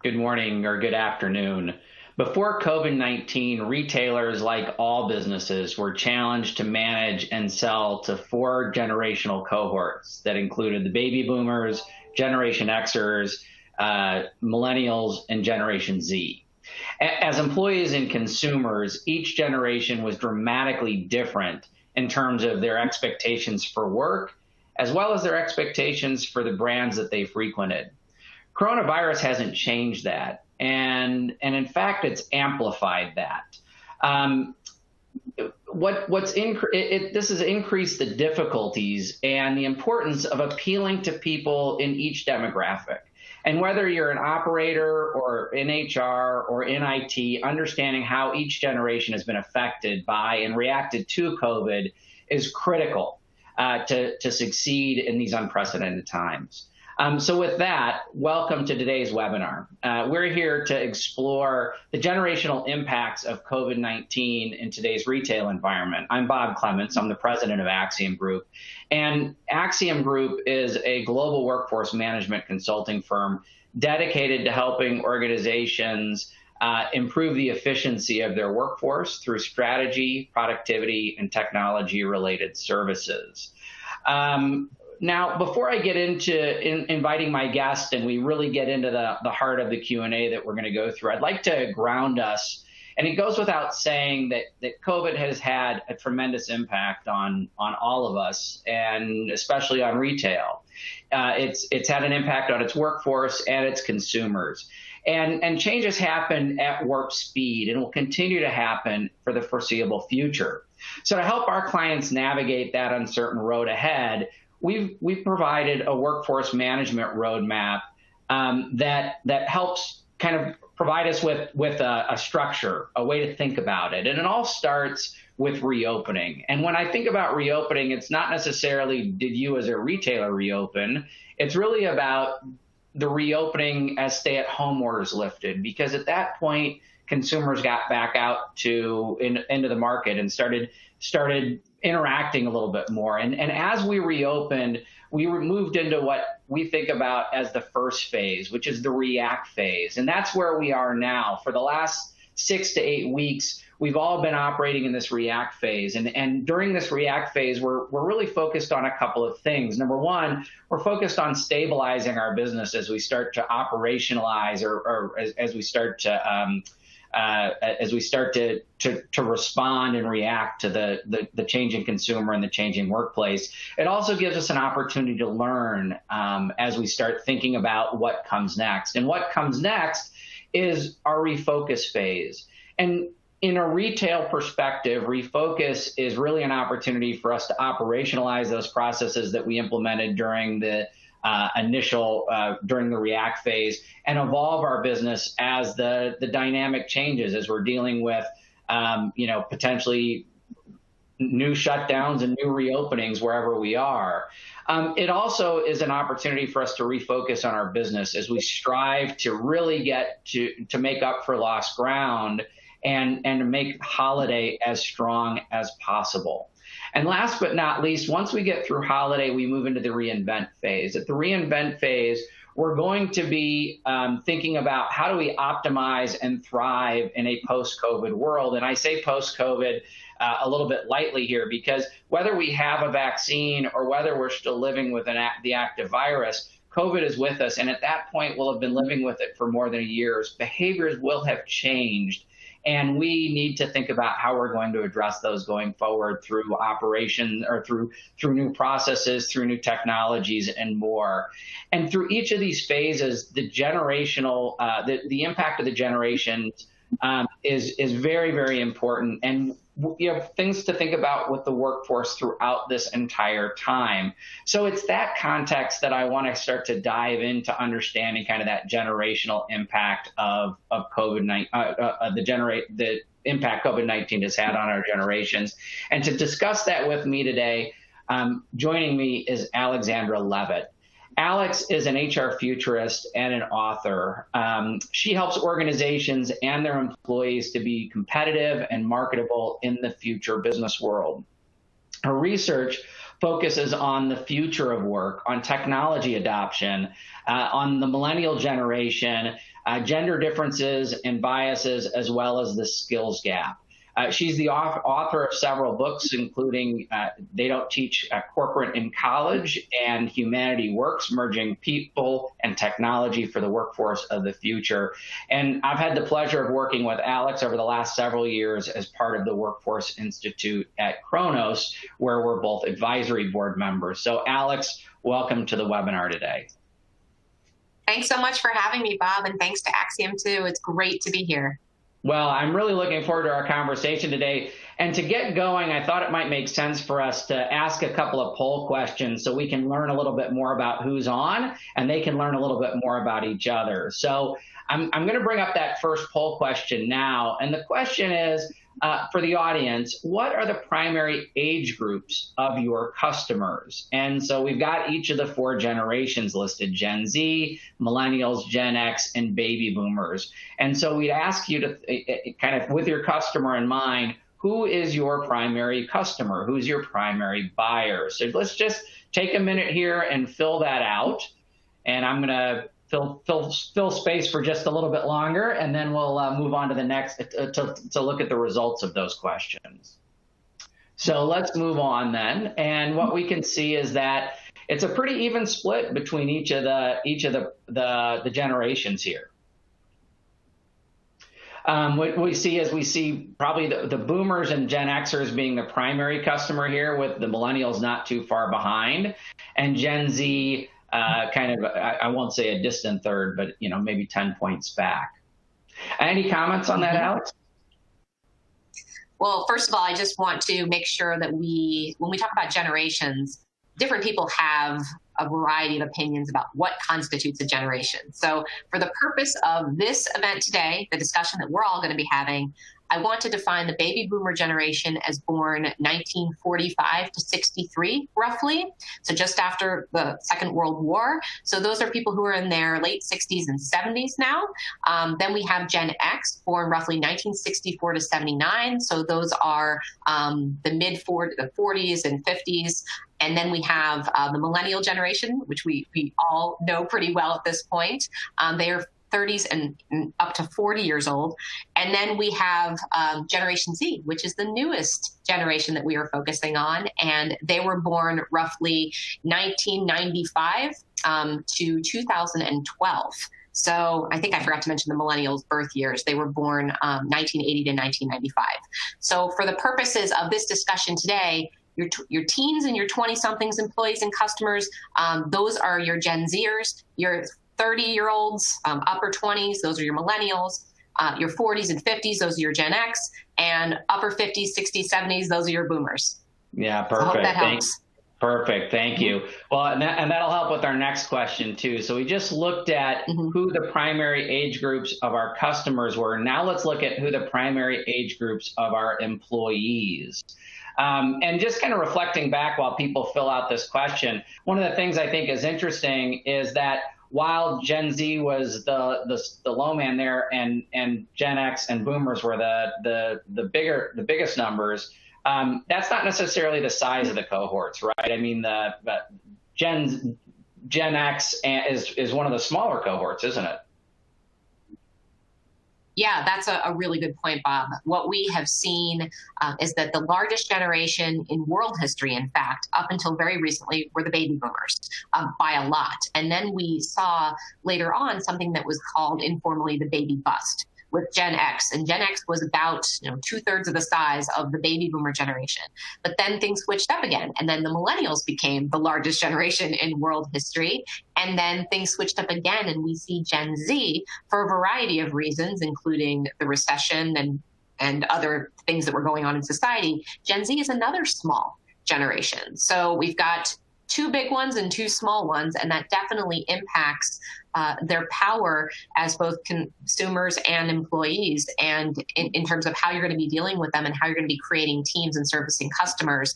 Good morning or good afternoon. Before COVID-19, retailers, like all businesses, were challenged to manage and sell to four generational cohorts that included the baby boomers, Generation Xers, millennials, and Generation Z. As employees and consumers, each generation was dramatically different in terms of their expectations for work, as well as their expectations for the brands that they frequented. Coronavirus hasn't changed that, and in fact, it's amplified that. This has increased the difficulties and the importance of appealing to people in each demographic. And whether you're an operator or in HR or in IT, understanding how each generation has been affected by and reacted to COVID is critical to succeed in these unprecedented times. So with that, welcome to today's webinar. We're here to explore the generational impacts of COVID-19 in today's retail environment. I'm Bob Clements. I'm the president of Axsium Group. And Axsium Group is a global workforce management consulting firm dedicated to helping organizations improve the efficiency of their workforce through strategy, productivity, and technology-related services. Now, before I get into inviting my guest and we really get into the heart of the Q&A that we're going to go through, I'd like to ground us. And it goes without saying that COVID has had a tremendous impact on all of us, and especially on retail. It's had an impact on its workforce and its consumers. And changes happen at warp speed and will continue to happen for the foreseeable future. So to help our clients navigate that uncertain road ahead, we've provided a workforce management roadmap that helps kind of provide us with a structure, a way to think about it. And it all starts with reopening. And when I think about reopening, it's not necessarily did you as a retailer reopen. It's really about the reopening as stay-at-home orders lifted, because at that point, consumers got back out into the market and started interacting a little bit more. And as we reopened, we moved into what we think about as the first phase, which is the react phase. And that's where we are now. For the last 6 to 8 weeks, we've all been operating in this react phase. And during this react phase, we're really focused on a couple of things. Number one, we're focused on stabilizing our business as we start to operationalize or as we start to respond and react to the changing consumer and the changing workplace. It also gives us an opportunity to learn as we start thinking about what comes next. And what comes next is our refocus phase. And in a retail perspective, refocus is really an opportunity for us to operationalize those processes that we implemented during the during the react phase and evolve our business as the dynamic changes, as we're dealing with, potentially new shutdowns and new reopenings wherever we are. It also is an opportunity for us to refocus on our business as we strive to really get to make up for lost ground and to make holiday as strong as possible. And last but not least, once we get through holiday, we move into the reinvent phase. At the reinvent phase, we're going to be thinking about how do we optimize and thrive in a post-COVID world. And I say post-COVID a little bit lightly here, because whether we have a vaccine or whether we're still living with the active virus, COVID is with us. And at that point, we'll have been living with it for more than a year. Behaviors will have changed. And we need to think about how we're going to address those going forward through operation or through new processes, through new technologies, and more. And through each of these phases, the generational, the impact of the generations is very, very important. And you have things to think about with the workforce throughout this entire time. So it's that context that I want to start to dive into understanding kind of that generational impact of COVID-19, the impact COVID-19 has had on our generations. And to discuss that with me today, joining me is Alexandra Levitt. Alex is an HR futurist and an author. She helps organizations and their employees to be competitive and marketable in the future business world. Her research focuses on the future of work, on technology adoption, on the millennial generation, gender differences and biases, as well as the skills gap. She's the author of several books, including They Don't Teach Corporate in College and Humanity Works, Merging People and Technology for the Workforce of the Future. And I've had the pleasure of working with Alex over the last several years as part of the Workforce Institute at Kronos, where we're both advisory board members. So Alex, welcome to the webinar today. Thanks so much for having me, Bob, and thanks to Axsium too. It's great to be here. Well, I'm really looking forward to our conversation today. And to get going, I thought it might make sense for us to ask a couple of poll questions so we can learn a little bit more about who's on, and they can learn a little bit more about each other. So I'm going to bring up that first poll question now. And the question is, for the audience, what are the primary age groups of your customers? And so we've got each of the 4 generations listed: Gen Z, Millennials, Gen X, and Baby Boomers. And so we'd ask you to kind of, with your customer in mind, who is your primary customer? Who's your primary buyer? So let's just take a minute here and fill that out. And I'm going to fill space for just a little bit longer, and then we'll move on to the next to look at the results of those questions. So let's move on then. And what we can see is that it's a pretty even split between each of the generations here. What we see is probably the boomers and Gen Xers being the primary customer here, with the millennials not too far behind, and Gen Z kind of, I won't say a distant third, but maybe 10 points back. Any comments on that, Alex? Well, first of all, I just want to make sure that when we talk about generations, different people have a variety of opinions about what constitutes a generation. So for the purpose of this event today, the discussion that we're all going to be having, I want to define the baby boomer generation as born 1945 to 63, roughly. So just after the Second World War. So those are people who are in their late 60s and 70s now. Then we have Gen X, born roughly 1964 to 79. So those are the mid-40s and 50s. And then we have the millennial generation, which we all know pretty well at this point. They are 30s and up to 40 years old. And then we have Generation Z, which is the newest generation that we are focusing on. And they were born roughly 1995 to 2012. So I think I forgot to mention the millennials' birth years. They were born 1980 to 1995. So for the purposes of this discussion today, your teens and your 20-somethings employees and customers, those are your Gen Zers. Your 30-year-olds, upper 20s, those are your millennials. Your 40s and 50s, those are your Gen X. And upper 50s, 60s, 70s, those are your boomers. Yeah, perfect. So I hope that helps. Perfect. Thank you. Well, and that'll help with our next question, too. So we just looked at who the primary age groups of our customers were. Now let's look at who the primary age groups of our employees. And just kind of reflecting back while people fill out this question, one of the things I think is interesting is that while Gen Z was the low man there, and Gen X and Boomers were the biggest numbers, that's not necessarily the size of the cohorts, right? I mean, the Gen X is one of the smaller cohorts, isn't it? Yeah, that's a really good point, Bob. What we have seen is that the largest generation in world history, in fact, up until very recently, were the baby boomers by a lot. And then we saw later on something that was called informally the baby bust with Gen X. And Gen X was about 2/3 of the size of the baby boomer generation. But then things switched up again. And then the millennials became the largest generation in world history. And then things switched up again. And we see Gen Z, for a variety of reasons, including the recession and other things that were going on in society. Gen Z is another small generation. So we've got 2 big ones and 2 small ones, and that definitely impacts their power as both consumers and employees, and in terms of how you're going to be dealing with them and how you're going to be creating teams and servicing customers.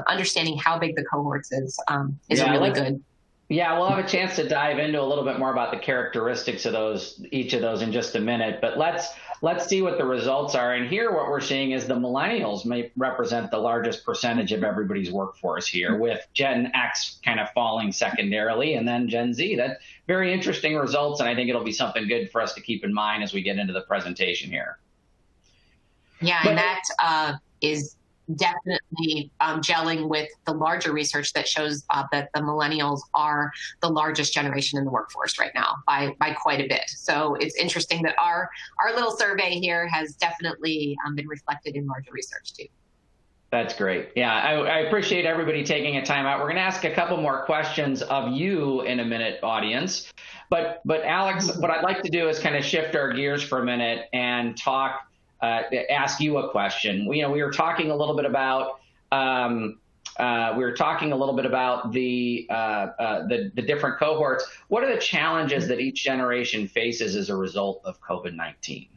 Understanding how big the cohorts is really good. Yeah, we'll have a chance to dive into a little bit more about the characteristics of each of those in just a minute. But let's see what the results are. And here, what we're seeing is the millennials may represent the largest percentage of everybody's workforce here, with Gen X kind of falling secondarily, and then Gen Z. That's very interesting results, and I think it'll be something good for us to keep in mind as we get into the presentation here. Yeah, and that is definitely gelling with the larger research that shows that the millennials are the largest generation in the workforce right now by quite a bit. So it's interesting that our little survey here has definitely been reflected in larger research too. That's great. Yeah, I appreciate everybody taking a time out. We're going to ask a couple more questions of you in a minute, audience. But Alex, what I'd like to do is kind of shift our gears for a minute and ask you a question. We were talking a little bit about the different cohorts. What are the challenges that each generation faces as a result of COVID-19?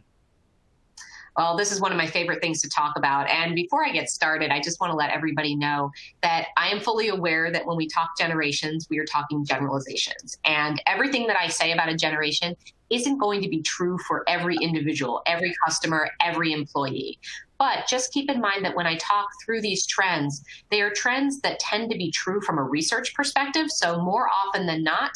Well, this is one of my favorite things to talk about. And before I get started, I just want to let everybody know that I am fully aware that when we talk generations, we are talking generalizations. And everything that I say about a generation isn't going to be true for every individual, every customer, every employee. But just keep in mind that when I talk through these trends, they are trends that tend to be true from a research perspective. So more often than not,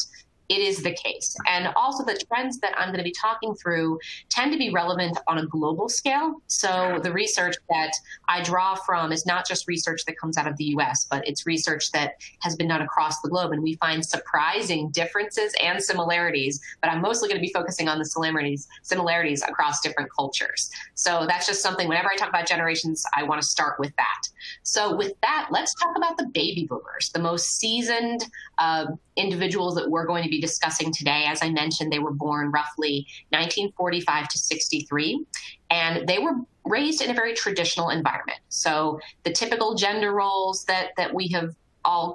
it is the case. And also the trends that I'm going to be talking through tend to be relevant on a global scale. So the research that I draw from is not just research that comes out of the US, but it's research that has been done across the globe. And we find surprising differences and similarities, but I'm mostly going to be focusing on the similarities across different cultures. So that's just something, whenever I talk about generations, I want to start with that. So with that, let's talk about the baby boomers, the most seasoned individuals that we're going to be discussing today. As I mentioned, they were born roughly 1945 to 63, and they were raised in a very traditional environment. So the typical gender roles that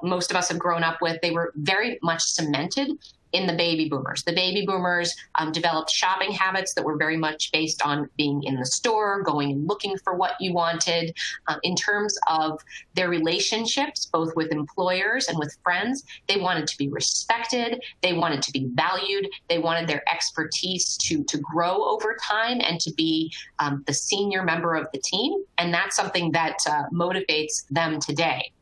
most of us have grown up with, they were very much cemented in the baby boomers. The baby boomers developed shopping habits that were very much based on being in the store, going and looking for what you wanted. In terms of their relationships, both with employers and with friends, they wanted to be respected. They wanted to be valued. They wanted their expertise to grow over time and to be the senior member of the team. And that's something that motivates them today.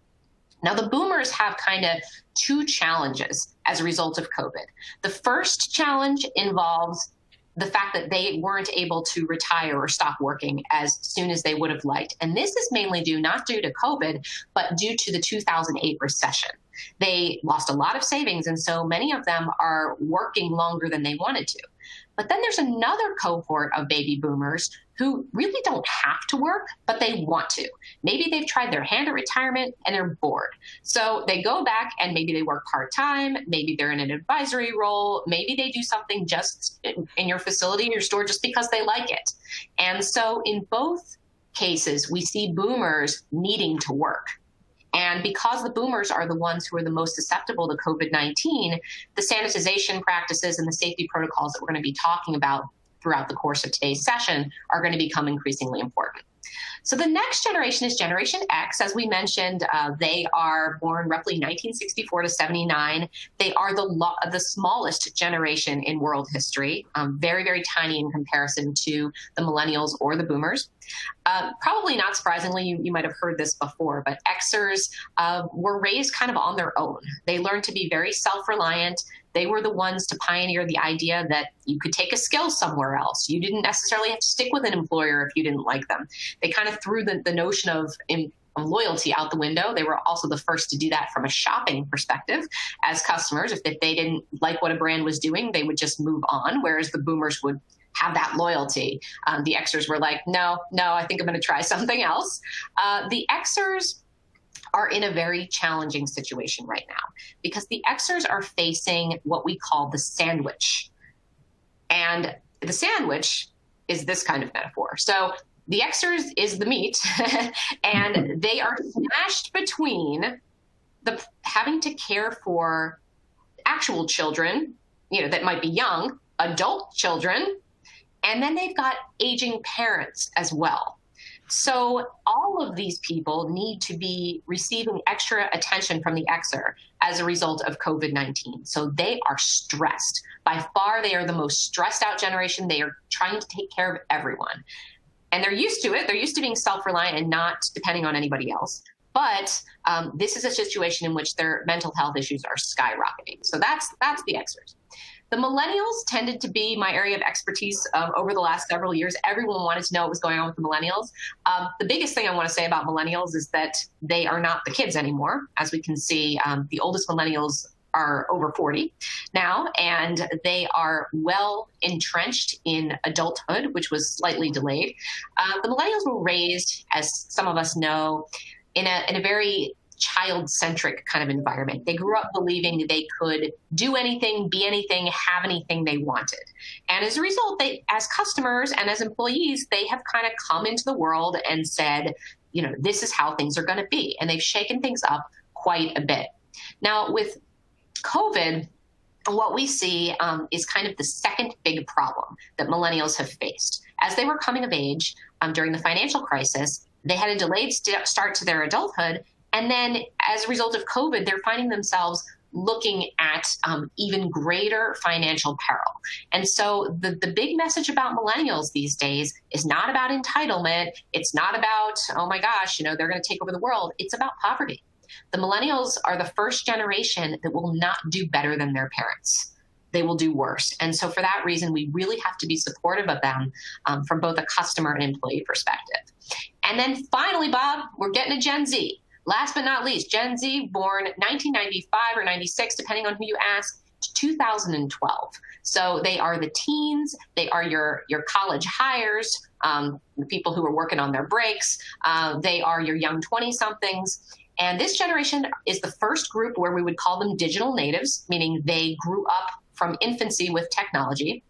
Now, the boomers have kind of two challenges as a result of COVID. The first challenge involves the fact that they weren't able to retire or stop working as soon as they would have liked. And this is mainly not due to COVID, but due to the 2008 recession. They lost a lot of savings, and so many of them are working longer than they wanted to. But then there's another cohort of baby boomers who really don't have to work, but they want to. Maybe they've tried their hand at retirement and they're bored. So they go back and maybe they work part-time, maybe they're in an advisory role, maybe they do something just in your facility, in your store, just because they like it. And so in both cases, we see boomers needing to work. And because the boomers are the ones who are the most susceptible to COVID-19, the sanitization practices and the safety protocols that we're going to be talking about throughout the course of today's session are going to become increasingly important. So the next generation is Generation X. As we mentioned, they are born roughly 1964 to 79. They are the smallest generation in world history, very, very tiny in comparison to the millennials or the boomers. Probably not surprisingly, you might have heard this before, but Xers were raised kind of on their own. They learned to be very self-reliant. They were the ones to pioneer the idea that you could take a skill somewhere else. You didn't necessarily have to stick with an employer if you didn't like them. They kind of threw the notion of loyalty out the window. They were also the first to do that from a shopping perspective as customers. If they didn't like what a brand was doing, they would just move on, whereas the boomers would have that loyalty. The Xers were like, no, I think I'm going to try something else. The Xers are in a very challenging situation right now because the Xers are facing what we call the sandwich. And the sandwich is this kind of metaphor. So the Xers is the meat, and they are smashed between having to care for actual children, that might be young, adult children, and then they've got aging parents as well. So all of these people need to be receiving extra attention from the Xer as a result of COVID-19. So they are stressed. By far, they are the most stressed out generation. They are trying to take care of everyone. And they're used to it. They're used to being self-reliant and not depending on anybody else. But this is a situation in which their mental health issues are skyrocketing. So that's the Xers. The millennials tended to be my area of expertise over the last several years. Everyone wanted to know what was going on with the millennials. The biggest thing I want to say about millennials is that they are not the kids anymore. As we can see, the oldest millennials are over 40 now, and they are well entrenched in adulthood, which was slightly delayed. The millennials were raised, as some of us know, in a very child-centric kind of environment. They grew up believing they could do anything, be anything, have anything they wanted. And as a result, they, as customers and as employees, they have kind of come into the world and said, you know, this is how things are going to be. And they've shaken things up quite a bit. Now, with COVID, what we see is kind of the second big problem that millennials have faced. As they were coming of age during the financial crisis, they had a delayed start to their adulthood. And then as a result of COVID, they're finding themselves looking at even greater financial peril. And so the big message about millennials these days is not about entitlement. It's not about, oh my gosh, you know, they're going to take over the world. It's about poverty. The millennials are the first generation that will not do better than their parents. They will do worse. And so for that reason, we really have to be supportive of them from both a customer and employee perspective. And then finally, Bob, we're getting to Gen Z. Last but not least, Gen Z, born 1995 or 96, depending on who you ask, to 2012. So they are the teens, they are your college hires, the people who are working on their breaks, they are your young 20-somethings. And this generation is the first group where we would call them digital natives, meaning they grew up from infancy with technology.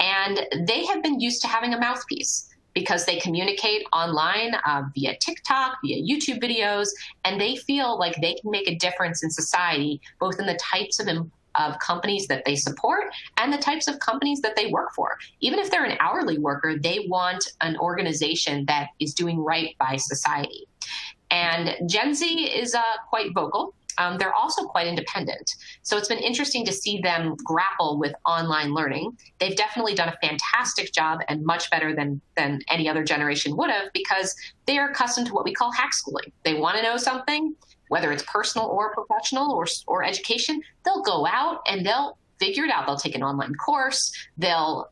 And they have been used to having a mouthpiece, because they communicate online via TikTok, via YouTube videos, and they feel like they can make a difference in society, both in the types of companies that they support and the types of companies that they work for. Even if they're an hourly worker, they want an organization that is doing right by society. And Gen Z is quite vocal. They're also quite independent. So it's been interesting to see them grapple with online learning. They've definitely done a fantastic job and much better than any other generation would have, because they are accustomed to what we call hack schooling. They want to know something, whether it's personal or professional or education, they'll go out and they'll figure it out. They'll take an online course. They'll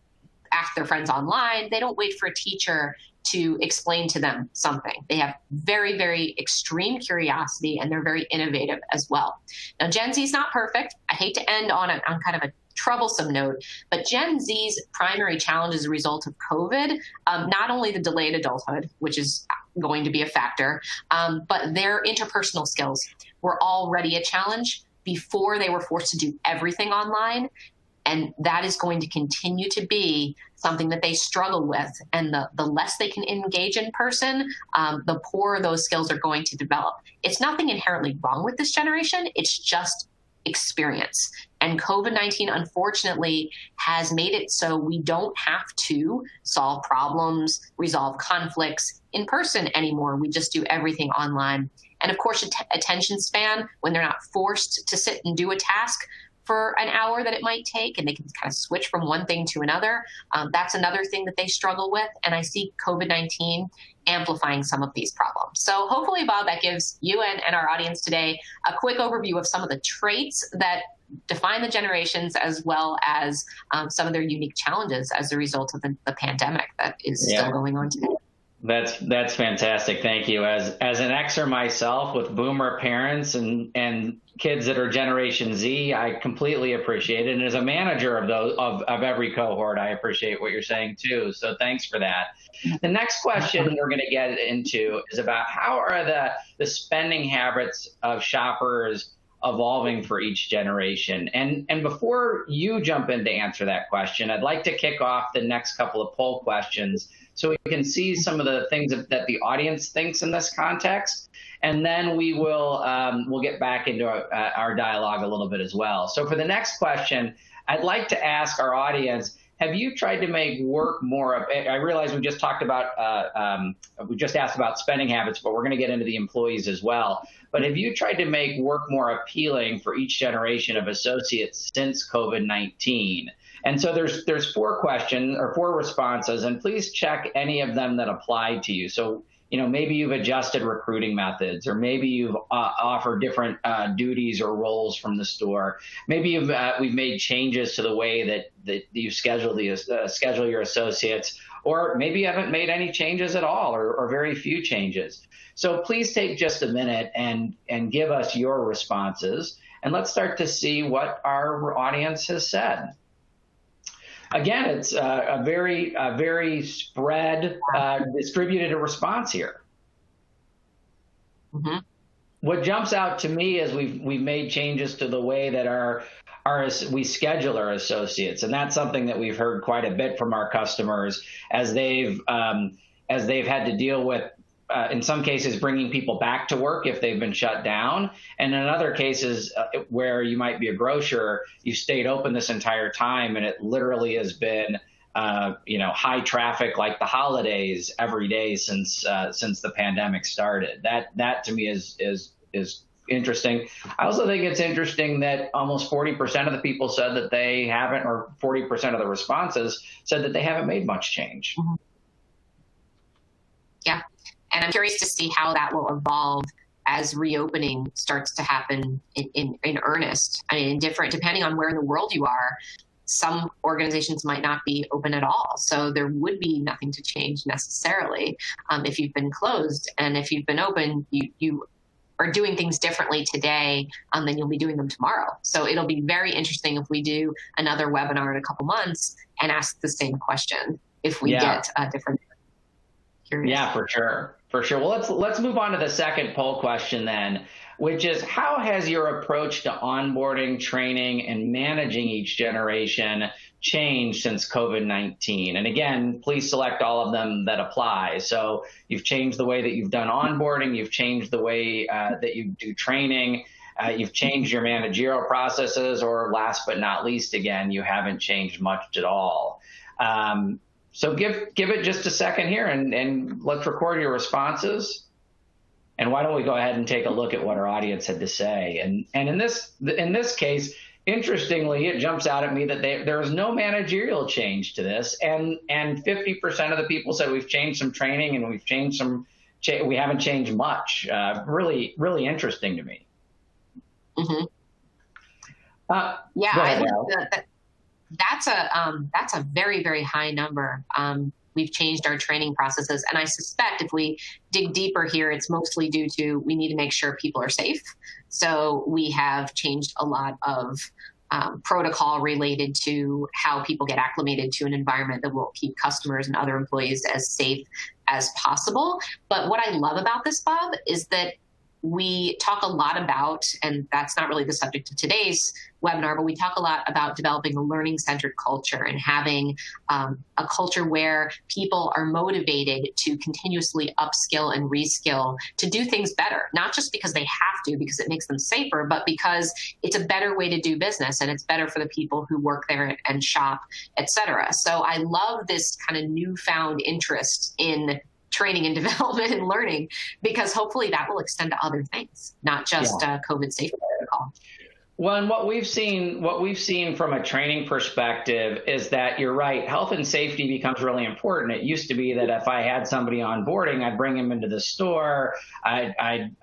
ask their friends online. They don't wait for a teacher to explain to them something. They have very, very extreme curiosity, and they're very innovative as well. Now, Gen Z is not perfect. I hate to end on kind of a troublesome note, but Gen Z's primary challenge as a result of COVID, not only the delayed adulthood, which is going to be a factor, but their interpersonal skills were already a challenge before they were forced to do everything online. And that is going to continue to be something that they struggle with. And the less they can engage in person, the poorer those skills are going to develop. It's nothing inherently wrong with this generation. It's just experience. And COVID-19, unfortunately, has made it so we don't have to solve problems, resolve conflicts in person anymore. We just do everything online. And of course, attention span, when they're not forced to sit and do a task for an hour that it might take, and they can kind of switch from one thing to another. That's another thing that they struggle with. And I see COVID-19 amplifying some of these problems. So hopefully, Bob, that gives you and our audience today a quick overview of some of the traits that define the generations, as well as some of their unique challenges as a result of the pandemic that is still going on today. That's fantastic. Thank you. As an Xer myself with boomer parents and kids that are Generation Z, I completely appreciate it. And as a manager of those of every cohort, I appreciate what you're saying too. So thanks for that. The next question we're going to get into is about how are the spending habits of shoppers evolving for each generation. And before you jump in to answer that question, I'd like to kick off the next couple of poll questions so we can see some of the things that the audience thinks in this context. And then we will we'll get back into our dialogue a little bit as well. So for the next question, I'd like to ask our audience, have you tried to make work more? I realize we just talked about, we just asked about spending habits, but we're going to get into the employees as well. But have you tried to make work more appealing for each generation of associates since COVID-19? And so there's four questions or four responses, and please check any of them that apply to you. So, maybe you've adjusted recruiting methods, or maybe you've offered different duties or roles from the store. Maybe we've made changes to the way that you schedule your associates, or maybe you haven't made any changes at all, or very few changes. So please take just a minute and give us your responses, and let's start to see what our audience has said. Again, it's a very spread, distributed response here. Mm-hmm. What jumps out to me is we've made changes to the way that we schedule our associates, and that's something that we've heard quite a bit from our customers as they've had to deal with. In some cases, bringing people back to work if they've been shut down. And in other cases where you might be a grocer, you stayed open this entire time, and it literally has been, high traffic like the holidays every day since the pandemic started. That to me is interesting. I also think it's interesting that almost 40% of the people said that they haven't, or 40% of the responses said that they haven't made much change. Mm-hmm. Yeah. And I'm curious to see how that will evolve as reopening starts to happen in earnest. I mean, depending on where in the world you are, some organizations might not be open at all. So there would be nothing to change necessarily if you've been closed. And if you've been open, you are doing things differently today than you'll be doing them tomorrow. So it'll be very interesting if we do another webinar in a couple months and ask the same question if we get a different. Curious. Yeah, for sure. For sure. Well, let's move on to the second poll question then, which is, how has your approach to onboarding, training, and managing each generation changed since COVID-19? And again, please select all of them that apply. So you've changed the way that you've done onboarding, you've changed the way that you do training, you've changed your managerial processes, or last but not least, again, you haven't changed much at all. So give it just a second here and let's record your responses. And why don't we go ahead and take a look at what our audience had to say. And in this case, interestingly, it jumps out at me that there is no managerial change to this. And 50% of the people said we've changed some training and we haven't changed much. Really, really interesting to me. Mm-hmm. That's a very, very high number. We've changed our training processes. And I suspect if we dig deeper here, it's mostly due to we need to make sure people are safe. So we have changed a lot of protocol related to how people get acclimated to an environment that will keep customers and other employees as safe as possible. But what I love about this, Bob, is that we talk a lot about, and that's not really the subject of today's webinar, but we talk a lot about developing a learning-centered culture and having a culture where people are motivated to continuously upskill and reskill to do things better, not just because they have to, because it makes them safer, but because it's a better way to do business and it's better for the people who work there and shop, et cetera. So I love this kind of newfound interest in training and development and learning, because hopefully that will extend to other things, not just COVID safety protocol. Well, and what we've seen from a training perspective is that you're right. Health and safety becomes really important. It used to be that if I had somebody onboarding, I'd bring them into the store, I'd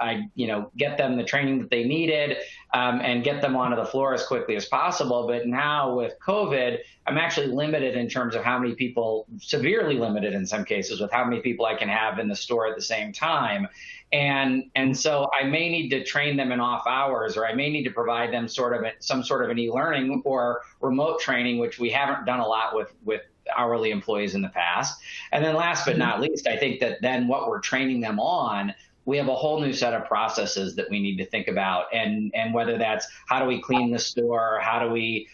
get them the training that they needed, and get them onto the floor as quickly as possible. But now with COVID, I'm actually limited in terms of how many people, severely limited in some cases, with how many people I can have in the store at the same time. And so I may need to train them in off hours, or I may need to provide them some sort of an e-learning or remote training, which we haven't done a lot with hourly employees in the past. And then last but not least, I think that then what we're training them on, we have a whole new set of processes that we need to think about. And whether that's how do we clean the store, how do we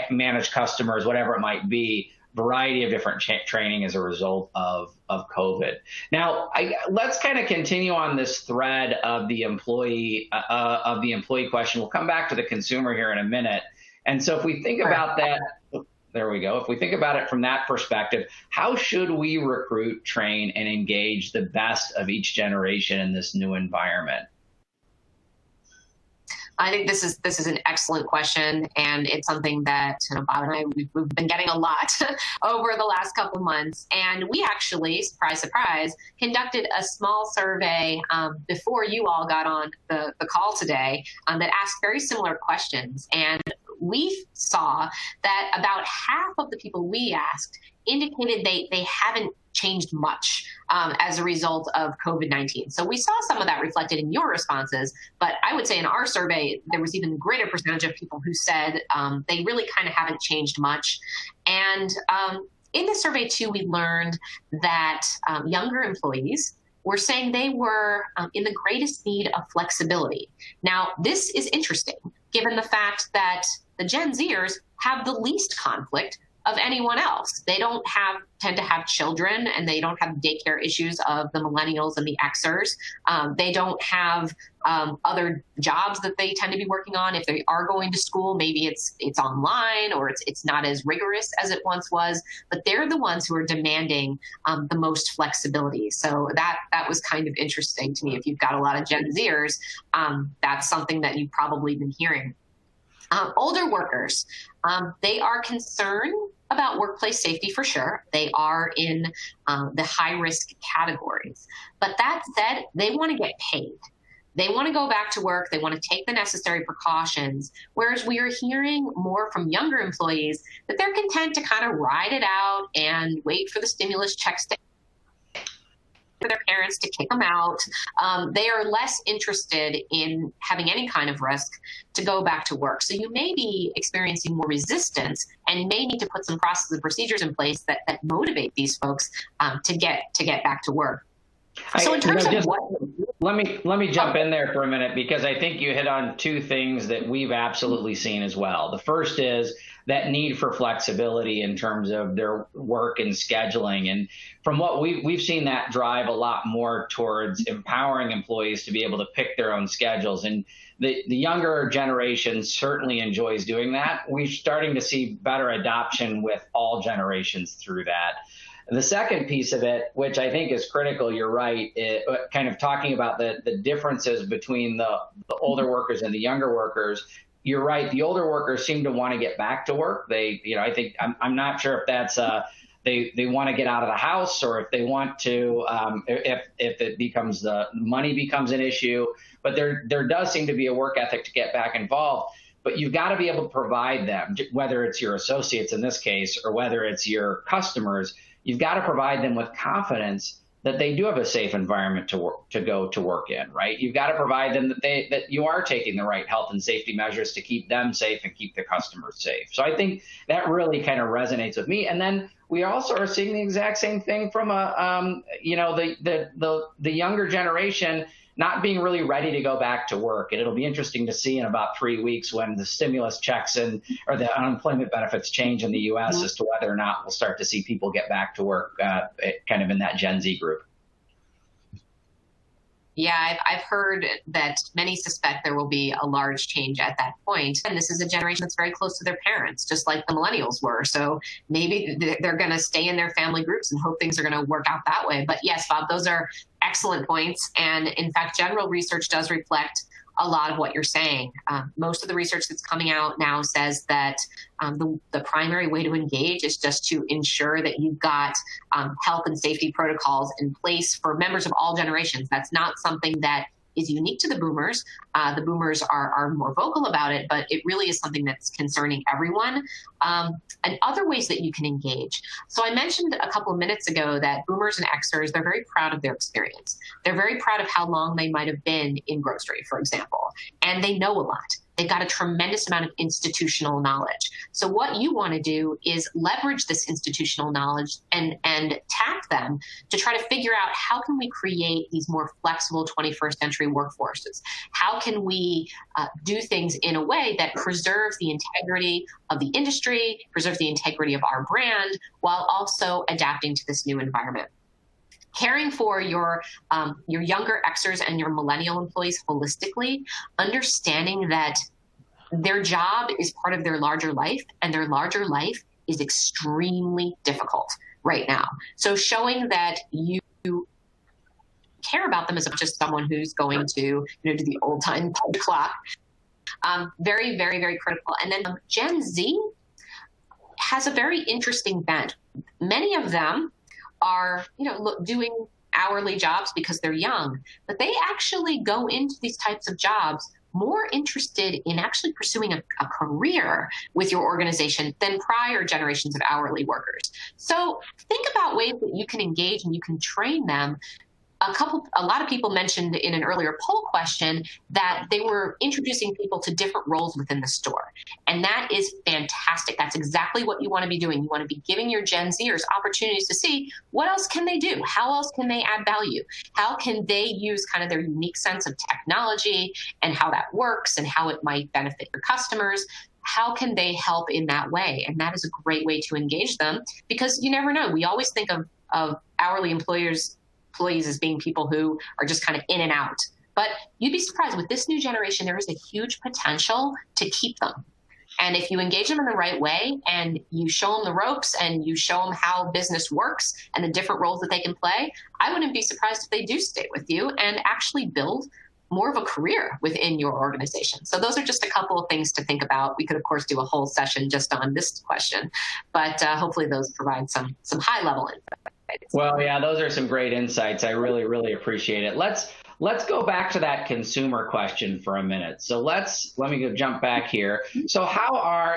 manage customers, whatever it might be, variety of different training as a result of COVID. Now, let's kind of continue on this thread of the employee question. We'll come back to the consumer here in a minute. And so if we think about that, there we go. If we think about it from that perspective, how should we recruit, train, and engage the best of each generation in this new environment? I think this is an excellent question, and it's something that Bob and I we've been getting a lot over the last couple of months. And we actually, surprise, surprise, conducted a small survey before you all got on the call today that asked very similar questions. And we saw that about half of the people we asked indicated they haven't changed much as a result of COVID-19. So we saw some of that reflected in your responses, but I would say in our survey, there was even a greater percentage of people who said they really kind of haven't changed much. And in the survey too, we learned that younger employees were saying they were in the greatest need of flexibility. Now, this is interesting, given the fact that the Gen Zers have the least conflict of anyone else. They don't tend to have children, and they don't have daycare issues of the millennials and the Xers. They don't have other jobs that they tend to be working on. If they are going to school, maybe it's online, or it's not as rigorous as it once was. But they're the ones who are demanding the most flexibility. So that was kind of interesting to me. If you've got a lot of Gen Zers, that's something that you've probably been hearing. Older workers, they are concerned about workplace safety for sure. They are in the high-risk categories. But that said, they want to get paid. They want to go back to work. They want to take the necessary precautions, whereas we are hearing more from younger employees that they're content to kind of ride it out and wait for the stimulus checks to for their parents to kick them out. They are less interested in having any kind of risk to go back to work. So you may be experiencing more resistance, and you may need to put some processes and procedures in place that motivate these folks to get back to work. So in terms of what... Let me jump in there for a minute, because I think you hit on two things that we've absolutely seen as well. The first is that need for flexibility in terms of their work and scheduling. And from what we've seen that drive a lot more towards empowering employees to be able to pick their own schedules. And the younger generation certainly enjoys doing that. We're starting to see better adoption with all generations through that. The second piece of it, which I think is critical, you're right, kind of talking about the differences between the older workers and the younger workers. You're right. The older workers seem to want to get back to work. I think I'm not sure if that's they want to get out of the house, or if they want to, if it becomes the money becomes an issue. But there does seem to be a work ethic to get back involved. But you've got to be able to provide them, whether it's your associates in this case, or whether it's your customers. You've got to provide them with confidence that they do have a safe environment to go to work in, right? You've got to provide them that you are taking the right health and safety measures to keep them safe and keep the customers safe. So I think that really kind of resonates with me. And then we also are seeing the exact same thing from the younger generation not being really ready to go back to work. And it'll be interesting to see in about 3 weeks when the stimulus checks or the unemployment benefits change in the U.S. as to whether or not we'll start to see people get back to work kind of in that Gen Z group. Yeah, I've heard that many suspect there will be a large change at that point. And this is a generation that's very close to their parents, just like the millennials were. So maybe they're going to stay in their family groups and hope things are going to work out that way. But yes, Bob, those are excellent points. And in fact, general research does reflect a lot of what you're saying. Most of the research that's coming out now says that the primary way to engage is just to ensure that you've got health and safety protocols in place for members of all generations. That's not something that is unique to the boomers. The boomers are more vocal about it, but it really is something that's concerning everyone. And other ways that you can engage. So I mentioned a couple of minutes ago that boomers and Xers, they're very proud of their experience. They're very proud of how long they might have been in grocery, for example, and they know a lot. They've got a tremendous amount of institutional knowledge. So what you want to do is leverage this institutional knowledge and tap them to try to figure out how can we create these more flexible 21st century workforces? How can we do things in a way that preserves the integrity of the industry, preserves the integrity of our brand, while also adapting to this new environment? Caring for your younger Xers and your millennial employees holistically, understanding that their job is part of their larger life, and their larger life is extremely difficult right now. So showing that you care about them as just someone who's going to, do the old time clock, very, very, very critical. And then Gen Z has a very interesting bent. Many of them are, doing hourly jobs because they're young, but they actually go into these types of jobs more interested in actually pursuing a career with your organization than prior generations of hourly workers. So think about ways that you can engage and you can train them. A lot of people mentioned in an earlier poll question that they were introducing people to different roles within the store. And that is fantastic. That's exactly what you want to be doing. You want to be giving your Gen Zers opportunities to see what else can they do? How else can they add value? How can they use kind of their unique sense of technology and how that works and how it might benefit your customers? How can they help in that way? And that is a great way to engage them, because you never know. We always think of hourly employees as being people who are just kind of in and out. But you'd be surprised, with this new generation, there is a huge potential to keep them. And if you engage them in the right way and you show them the ropes and you show them how business works and the different roles that they can play, I wouldn't be surprised if they do stay with you and actually build more of a career within your organization. So those are just a couple of things to think about. We could, of course, do a whole session just on this question, but hopefully those provide some high-level insight. Well, yeah, those are some great insights. I really, really appreciate it. Let's go back to that consumer question for a minute. So let me go jump back here. So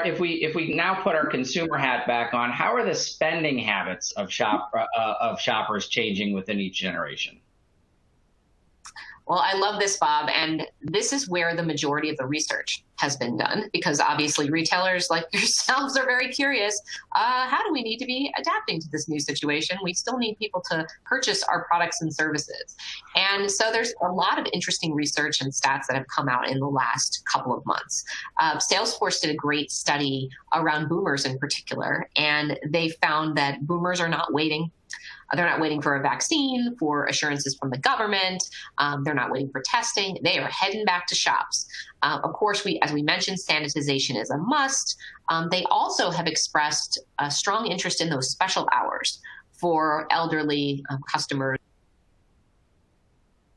if we now put our consumer hat back on, how are the spending habits of shoppers changing within each generation? Well, I love this, Bob, and this is where the majority of the research has been done, because obviously retailers like yourselves are very curious. How do we need to be adapting to this new situation? We still need people to purchase our products and services. And so there's a lot of interesting research and stats that have come out in the last couple of months. Salesforce did a great study around boomers in particular, and they found that boomers are not waiting. They're not waiting for a vaccine, for assurances from the government. They're not waiting for testing. They are heading back to shops. Of course, as we mentioned, sanitization is a must. They also have expressed a strong interest in those special hours for elderly customers,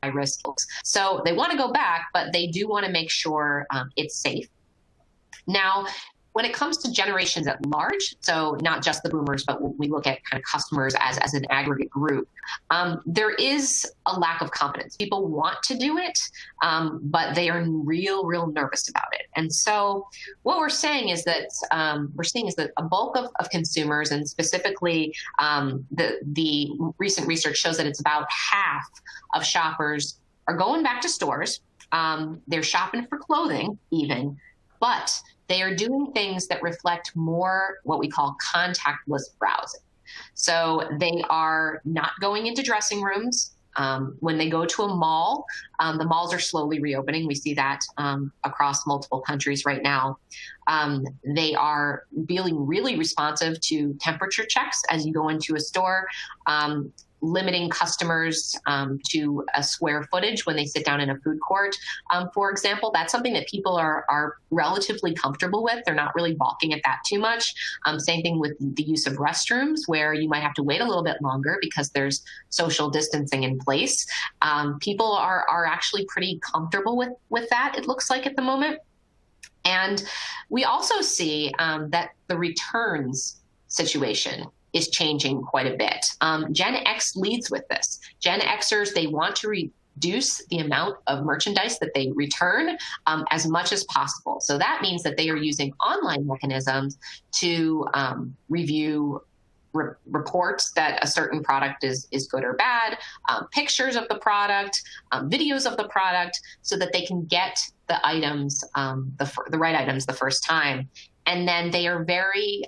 high risk folks. So they want to go back, but they do want to make sure it's safe. Now, when it comes to generations at large, so not just the boomers, but when we look at kind of customers as an aggregate group, there is a lack of confidence. People want to do it, but they are real nervous about it. And so what we're saying is that a bulk of consumers, and specifically the recent research shows that it's about half of shoppers are going back to stores. They're shopping for clothing even, but they are doing things that reflect more what we call contactless browsing. So they are not going into dressing rooms. When they go to a mall, the malls are slowly reopening. We see that across multiple countries right now. They are being really responsive to temperature checks as you go into a store. Limiting customers to a square footage when they sit down in a food court. For example, that's something that people are relatively comfortable with. They're not really balking at that too much. Same thing with the use of restrooms, where you might have to wait a little bit longer because there's social distancing in place. People are actually pretty comfortable with that, it looks like, at the moment. And we also see that the returns situation is changing quite a bit. Gen X leads with this. Gen Xers, they want to reduce the amount of merchandise that they return as much as possible. So that means that they are using online mechanisms to review reports that a certain product is good or bad, pictures of the product, videos of the product, so that they can get the items, the right items the first time. And then they are very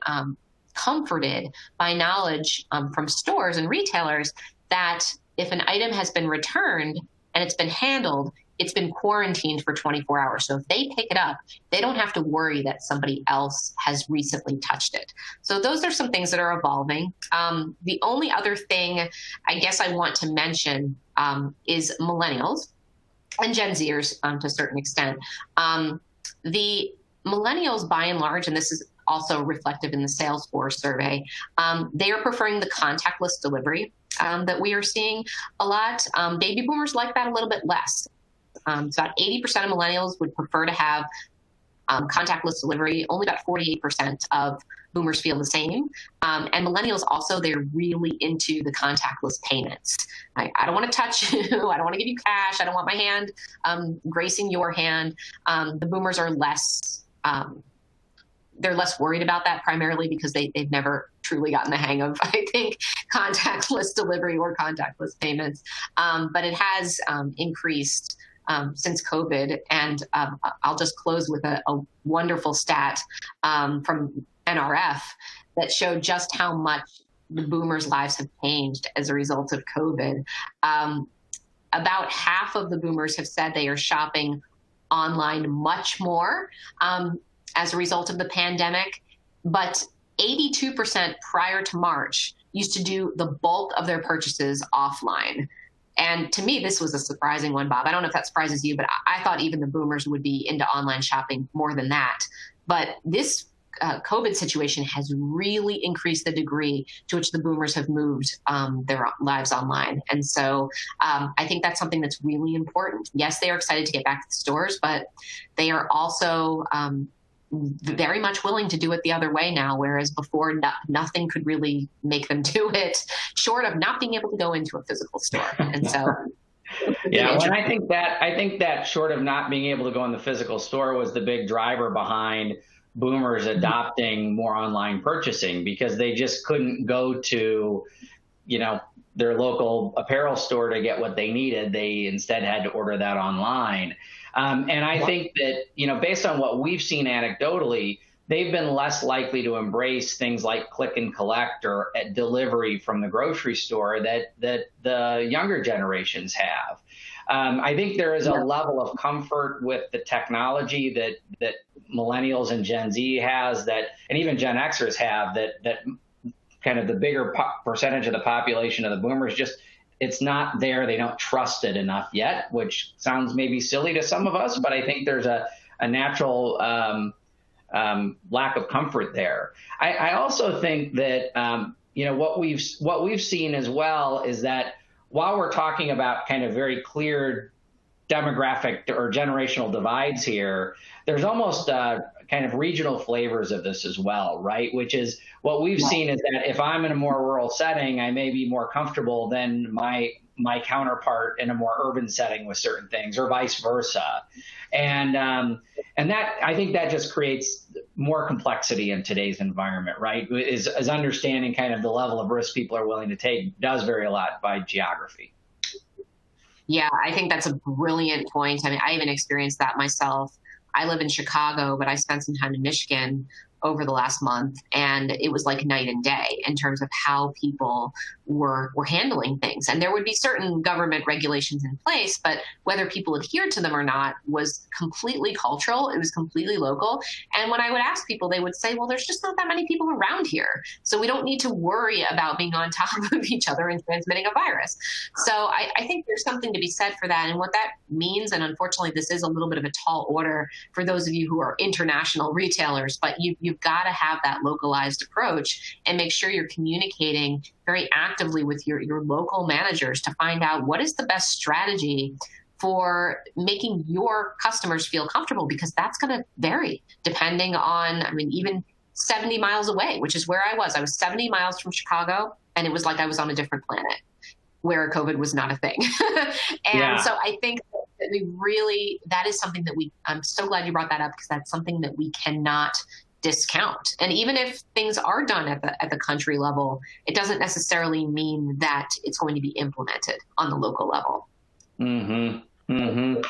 comforted by knowledge from stores and retailers that if an item has been returned and it's been handled, it's been quarantined for 24 hours. So if they pick it up, they don't have to worry that somebody else has recently touched it. So those are some things that are evolving. The only other thing I guess I want to mention is millennials and Gen Zers to a certain extent. The millennials, by and large, and this is also reflective in the Salesforce survey. They are preferring the contactless delivery that we are seeing a lot. Baby boomers like that a little bit less. So about 80% of millennials would prefer to have contactless delivery. Only about 48% of boomers feel the same. And millennials also, they're really into the contactless payments. I don't want to touch you. I don't want to give you cash. I don't want my hand gracing your hand. The boomers are less, they're less worried about that, primarily because they've never truly gotten the hang of, I think, contactless delivery or contactless payments. But it has increased since COVID. And I'll just close with a wonderful stat from NRF that showed just how much the boomers' lives have changed as a result of COVID. About half of the boomers have said they are shopping online much more as a result of the pandemic, but 82% prior to March used to do the bulk of their purchases offline. And to me, this was a surprising one, Bob. I don't know if that surprises you, but I thought even the boomers would be into online shopping more than that. But this COVID situation has really increased the degree to which the boomers have moved their lives online. And so I think that's something that's really important. Yes, they are excited to get back to the stores, but they are also very much willing to do it the other way now, whereas before nothing could really make them do it, short of not being able to go into a physical store. And so yeah, well, I think that short of not being able to go in the physical store was the big driver behind boomers adopting more online purchasing, because they just couldn't go to, their local apparel store to get what they needed. They instead had to order that online. And I think that, based on what we've seen anecdotally, they've been less likely to embrace things like click and collect or delivery from the grocery store that the younger generations have. I think there is a level of comfort with the technology that millennials and Gen Z has, and even Gen Xers have, that kind of the bigger percentage of the population of the boomers it's not there. They don't trust it enough yet, which sounds maybe silly to some of us, but I think there's a natural lack of comfort there. I also think that what we've seen as well is that while we're talking about kind of very clear demographic or generational divides here, there's almost kind of regional flavors of this as well, right? Which is what we've seen is that if I'm in a more rural setting, I may be more comfortable than my counterpart in a more urban setting with certain things, or vice versa. And that, I think that just creates more complexity in today's environment, right? Is understanding kind of the level of risk people are willing to take does vary a lot by geography. Yeah, I think that's a brilliant point. I mean, I even experienced that myself. I live in Chicago, but I spent some time in Michigan over the last month, and it was like night and day in terms of how people were handling things. And there would be certain government regulations in place, but whether people adhered to them or not was completely cultural. It was completely local. And when I would ask people, they would say, well, there's just not that many people around here, so we don't need to worry about being on top of each other and transmitting a virus. So I think there's something to be said for that. And what that means, and unfortunately, this is a little bit of a tall order for those of you who are international retailers, but you've got to have that localized approach and make sure you're communicating very actively with your local managers to find out what is the best strategy for making your customers feel comfortable, because that's going to vary depending on, even 70 miles away, which is where I was. I was 70 miles from Chicago, and it was like I was on a different planet where COVID was not a thing. So I think that that is something that I'm so glad you brought that up, because that's something that we cannot discount. And even if things are done at the country level, it doesn't necessarily mean that it's going to be implemented on the local level. Mm-hmm. Mm-hmm.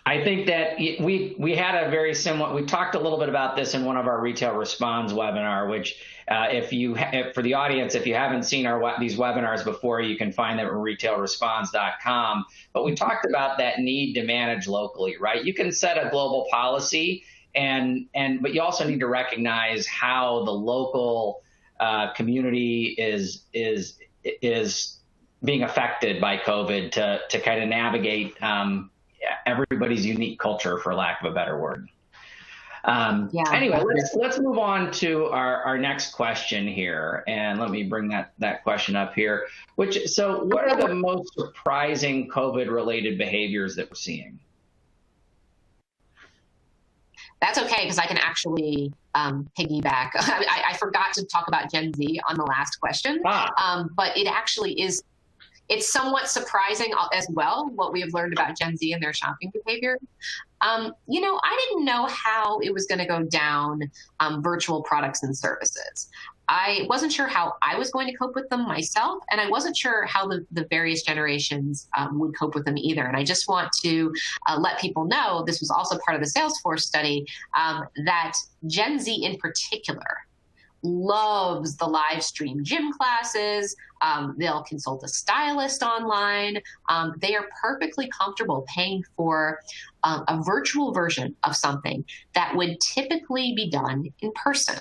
I think that we had a very similar, we talked a little bit about this in one of our Retail Responds webinar, which for the audience, if you haven't seen these webinars before, you can find them at retailresponds.com. But we talked about that need to manage locally, right? You can set a global policy, but you also need to recognize how the local community is being affected by COVID to kind of navigate everybody's unique culture, for lack of a better word. Yeah. Anyway, let's move on to our next question here, and let me bring that question up here. So what are the most surprising COVID-related behaviors that we're seeing? That's okay, because I can actually piggyback. I forgot to talk about Gen Z on the last question, but it actually is. It's somewhat surprising as well what we have learned about Gen Z and their shopping behavior. I didn't know how it was going to go down, virtual products and services. I wasn't sure how I was going to cope with them myself, and I wasn't sure how the various generations would cope with them either. And I just want to let people know, this was also part of the Salesforce study, that Gen Z in particular loves the live stream gym classes. They'll consult a stylist online. They are perfectly comfortable paying for a virtual version of something that would typically be done in person.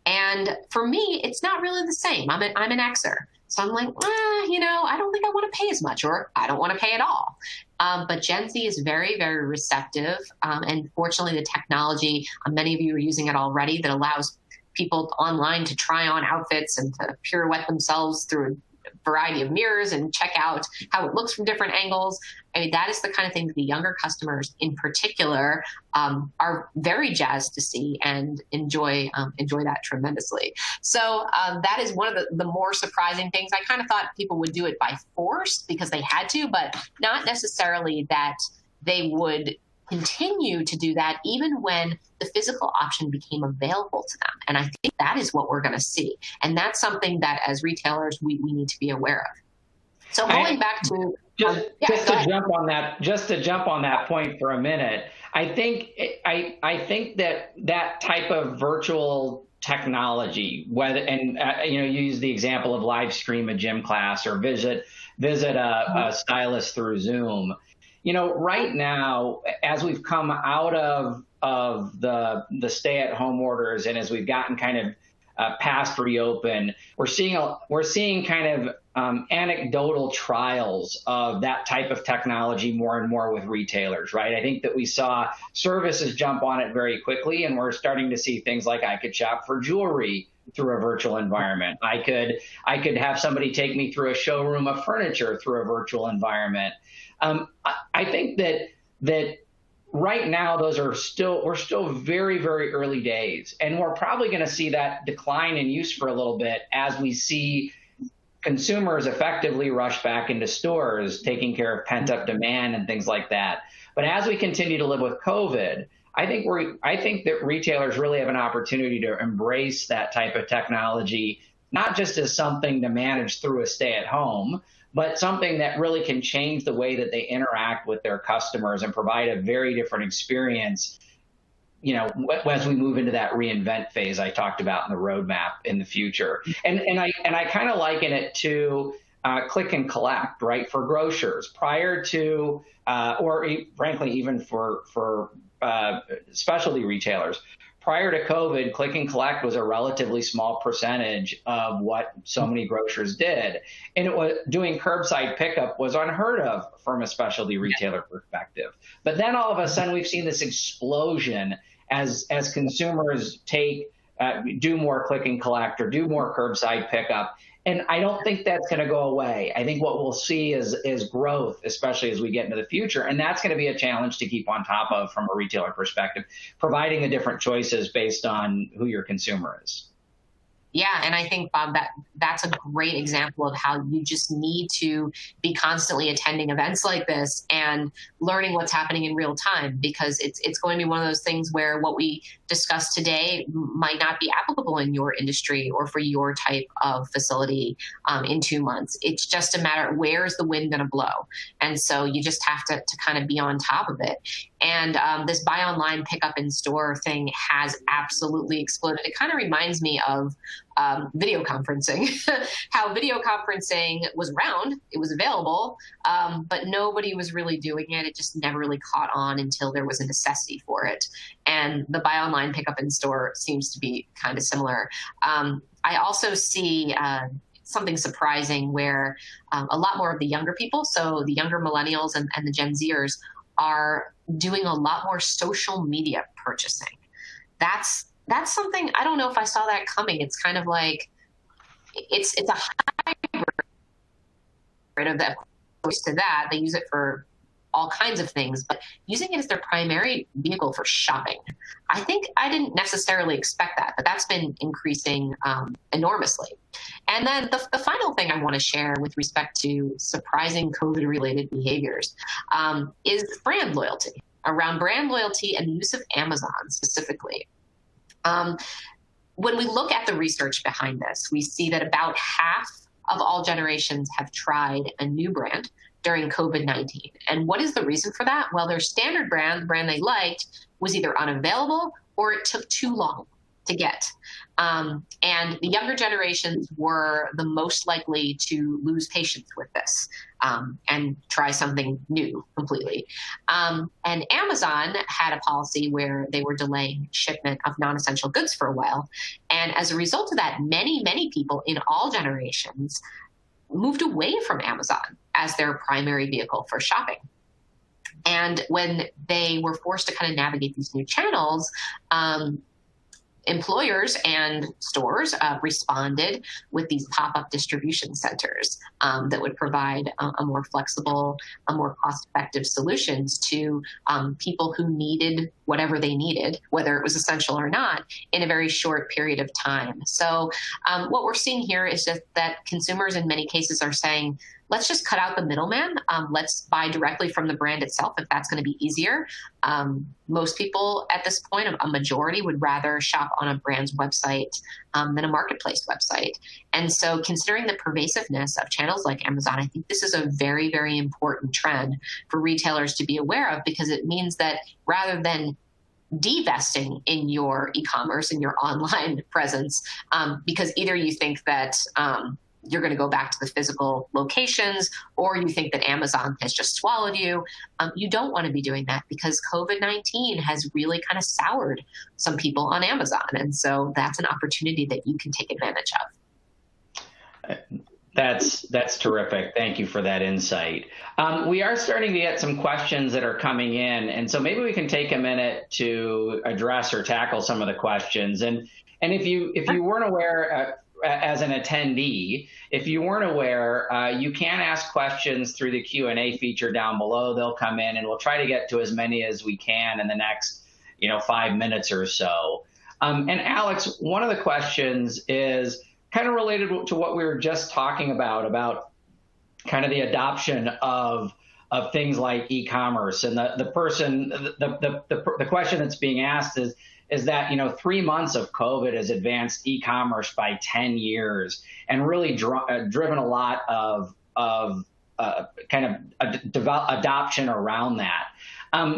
And for me, it's not really the same. I'm an Xer. So I'm like, I don't think I want to pay as much, or I don't want to pay at all. But Gen Z is very, very receptive. And fortunately, the technology, many of you are using it already, that allows people online to try on outfits and to pirouette themselves through a variety of mirrors and check out how it looks from different angles. I mean, that is the kind of thing that the younger customers in particular are very jazzed to see and enjoy that tremendously. So that is one of the more surprising things. I kind of thought people would do it by force because they had to, but not necessarily that they would continue to do that even when the physical option became available to them. And I think that is what we're going to see. And that's something that as retailers, we need to be aware of. So going back to just to jump on that point for a minute, I think that type of virtual technology, you use the example of live stream a gym class or visit a stylist through Zoom. Right now, as we've come out of the stay-at-home orders and as we've gotten kind of past reopen, we're seeing kind of anecdotal trials of that type of technology more and more with retailers, right? I think that we saw services jump on it very quickly, and we're starting to see things like I could shop for jewelry through a virtual environment. I could have somebody take me through a showroom of furniture through a virtual environment. I think that right now we're still very, very early days, and we're probably going to see that decline in use for a little bit as we see consumers effectively rush back into stores, taking care of pent-up demand and things like that. But as we continue to live with COVID, I think that retailers really have an opportunity to embrace that type of technology, not just as something to manage through a stay-at-home, but something that really can change the way that they interact with their customers and provide a very different experience, as we move into that reinvent phase I talked about in the roadmap in the future. And I kind of liken it to click and collect, right? For grocers prior to, or frankly, even for specialty retailers. Prior to COVID, click and collect was a relatively small percentage of what so many grocers did. And doing curbside pickup was unheard of from a specialty retailer perspective. But then all of a sudden, we've seen this explosion as consumers do more click and collect or do more curbside pickup. And I don't think that's going to go away. I think what we'll see is growth, especially as we get into the future. And that's going to be a challenge to keep on top of from a retailer perspective, providing the different choices based on who your consumer is. Yeah, and I think, Bob, that's a great example of how you just need to be constantly attending events like this and learning what's happening in real time, because it's going to be one of those things where what we discussed today might not be applicable in your industry or for your type of facility in 2 months. It's just a matter of where's the wind going to blow. And so you just have to kind of be on top of it. And this buy online, pick up in store thing has absolutely exploded. It kind of reminds me of video conferencing, how video conferencing was around, it was available, but nobody was really doing it. It just never really caught on until there was a necessity for it. And the buy online, pick up in store seems to be kind of similar. I also see something surprising where a lot more of the younger people, so the younger millennials and the Gen Zers, are doing a lot more social media purchasing. that's something, I don't know if I saw that coming. It's kind of like, it's a hybrid of that to that. They use it for all kinds of things, but using it as their primary vehicle for shopping, I think I didn't necessarily expect that, but that's been increasing enormously. And then the final thing I want to share with respect to surprising COVID-related behaviors is brand loyalty, around brand loyalty and the use of Amazon specifically. When we look at the research behind this, we see that about half of all generations have tried a new brand during COVID-19. And what is the reason for that? Well, their standard brand, the brand they liked, was either unavailable or it took too long to get. And the younger generations were the most likely to lose patience with this and try something new completely. And Amazon had a policy where they were delaying shipment of non-essential goods for a while. And as a result of that, many, many people in all generations moved away from Amazon as their primary vehicle for shopping. And when they were forced to kind of navigate these new channels, employers and stores responded with these pop-up distribution centers that would provide a more flexible, a more cost-effective solutions to people who needed whatever they needed, whether it was essential or not, in a very short period of time. So what we're seeing here is just that consumers in many cases are saying, let's just cut out the middleman. Let's buy directly from the brand itself if that's going to be easier. Most people at this point, a majority, would rather shop on a brand's website than a marketplace website. And so considering the pervasiveness of channels like Amazon, I think this is a very, very important trend for retailers to be aware of, because it means that rather than divesting in your e-commerce and your online presence, because either you think that you're going to go back to the physical locations, or you think that Amazon has just swallowed you. You don't want to be doing that, because COVID-19 has really kind of soured some people on Amazon. And so that's an opportunity that you can take advantage of. That's terrific. Thank you for that insight. We are starting to get some questions that are coming in, and so maybe we can take a minute to address or tackle some of the questions. And if you weren't aware, as an attendee, if you weren't aware, you can ask questions through the Q&A feature down below. They'll come in, and we'll try to get to as many as we can in the next 5 minutes or so. And Alex, one of the questions is kind of related to what we were just talking about kind of the adoption of things like e-commerce. And the question that's being asked is that 3 months of COVID has advanced e-commerce by 10 years and really driven a lot of adoption around that.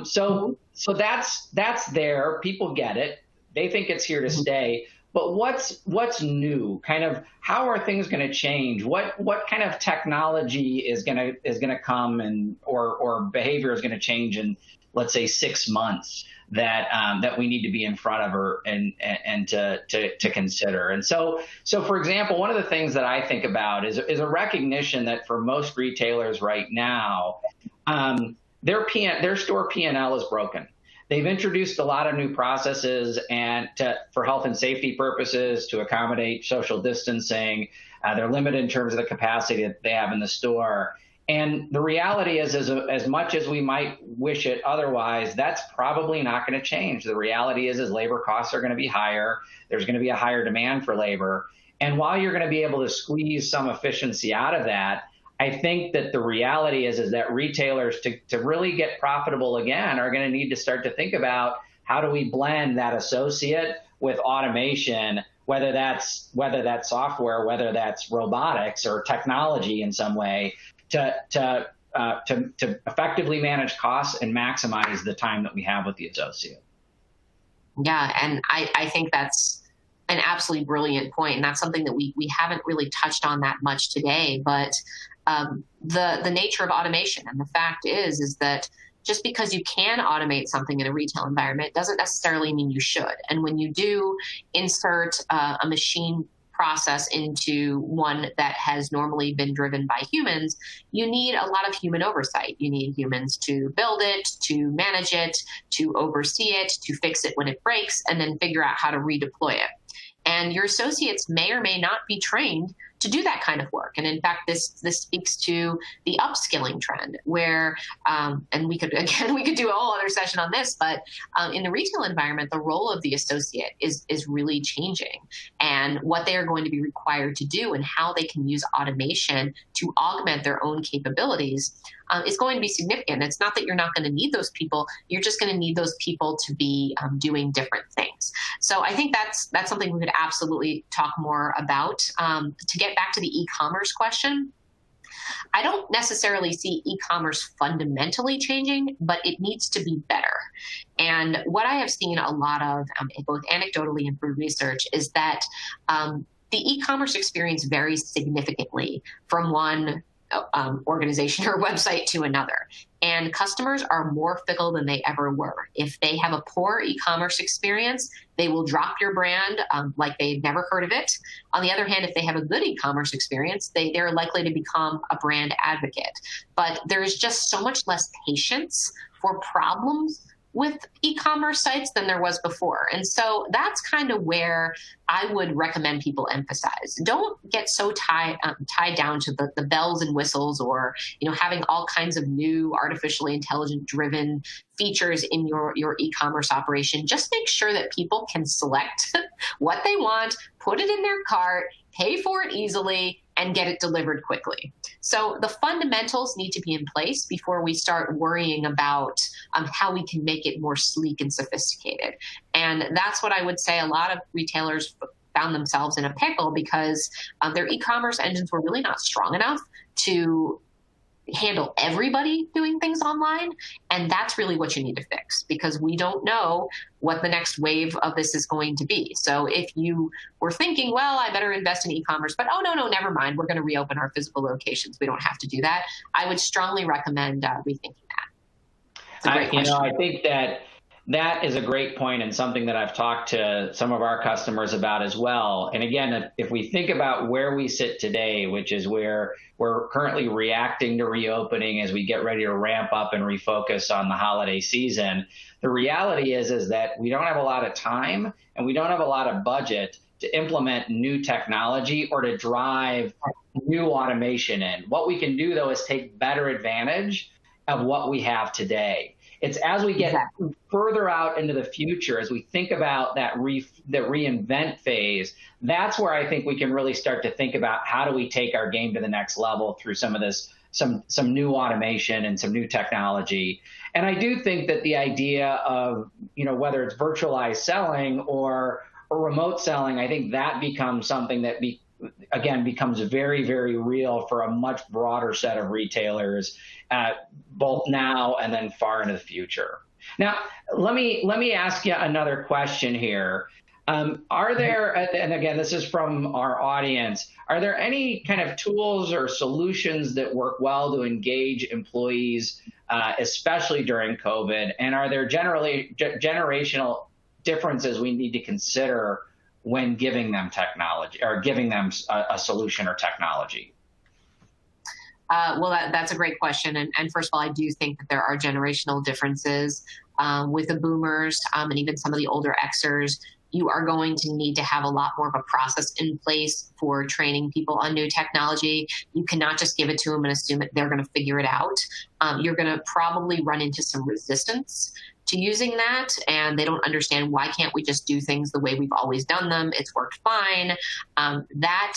So that's there. People get it. They think it's here to stay. But what's new? Kind of how are things going to change? What kind of technology is going to come or behavior is going to change in, let's say, 6 months that we need to be in front of her and to consider. And so for example, one of the things that I think about is a recognition that for most retailers right now, their store P&L is broken. They've introduced a lot of new processes for health and safety purposes to accommodate social distancing. They're limited in terms of the capacity that they have in the store. And the reality is, as much as we might wish it otherwise, that's probably not going to change. The reality is labor costs are going to be higher. There's going to be a higher demand for labor. And while you're going to be able to squeeze some efficiency out of that, I think that the reality is that retailers, to really get profitable again, are going to need to start to think about how do we blend that associate with automation, whether that's software, whether that's robotics or technology in some way, to effectively manage costs and maximize the time that we have with the associate. Yeah, and I think that's an absolutely brilliant point, and that's something that we haven't really touched on that much today. But the nature of automation, and the fact is that just because you can automate something in a retail environment doesn't necessarily mean you should. And when you do insert a machine process into one that has normally been driven by humans, you need a lot of human oversight. You need humans to build it, to manage it, to oversee it, to fix it when it breaks, and then figure out how to redeploy it. And your associates may or may not be trained to do that kind of work. And in fact, this speaks to the upskilling trend where, and we could do a whole other session on this, but in the retail environment, the role of the associate is really changing, and what they are going to be required to do and how they can use automation to augment their own capabilities is going to be significant. It's not that you're not going to need those people. You're just going to need those people to be doing different things. So I think that's something we could absolutely talk more about. To get back to the e-commerce question, I don't necessarily see e-commerce fundamentally changing, but it needs to be better. And what I have seen a lot of, both anecdotally and through research, is that the e-commerce experience varies significantly from one organization or website to another. And customers are more fickle than they ever were. If they have a poor e-commerce experience, they will drop your brand like they've never heard of it. On the other hand, if they have a good e-commerce experience, they're likely to become a brand advocate. But there is just so much less patience for problems with e-commerce sites than there was before. And so that's kind of where I would recommend people emphasize. Don't get so tied down to the bells and whistles, or having all kinds of new artificially intelligent driven features in your e-commerce operation. Just make sure that people can select what they want, put it in their cart, pay for it easily, and get it delivered quickly. So the fundamentals need to be in place before we start worrying about how we can make it more sleek and sophisticated. And that's what I would say a lot of retailers found themselves in a pickle, because their e-commerce engines were really not strong enough to handle everybody doing things online. And that's really what you need to fix, because we don't know what the next wave of this is going to be. So if you were thinking, well, I better invest in e-commerce, but no, never mind, we're going to reopen our physical locations, we don't have to do that, I would strongly recommend rethinking that. It's a great question. I think that is a great point, and something that I've talked to some of our customers about as well. And again, if we think about where we sit today, which is where we're currently reacting to reopening as we get ready to ramp up and refocus on the holiday season, the reality is that we don't have a lot of time and we don't have a lot of budget to implement new technology or to drive new automation in. What we can do, though, is take better advantage of what we have today. It's as we get further out into the future, as we think about the reinvent phase, that's where I think we can really start to think about how do we take our game to the next level through some of this, some new automation and some new technology. And I do think that the idea of, whether it's virtualized selling or remote selling, I think that becomes something that becomes very, very real for a much broader set of retailers, both now and then far into the future. Now, let me ask you another question here. Are there, and again, this is from our audience, are there any kind of tools or solutions that work well to engage employees, especially during COVID? And are there generational differences we need to consider when giving them technology or giving them a solution or technology? Well, that's a great question. And first of all, I do think that there are generational differences with the boomers and even some of the older Xers. You are going to need to have a lot more of a process in place for training people on new technology. You cannot just give it to them and assume that they're going to figure it out. You're going to probably run into some resistance to using that, and they don't understand, why can't we just do things the way we've always done them? It's worked fine. That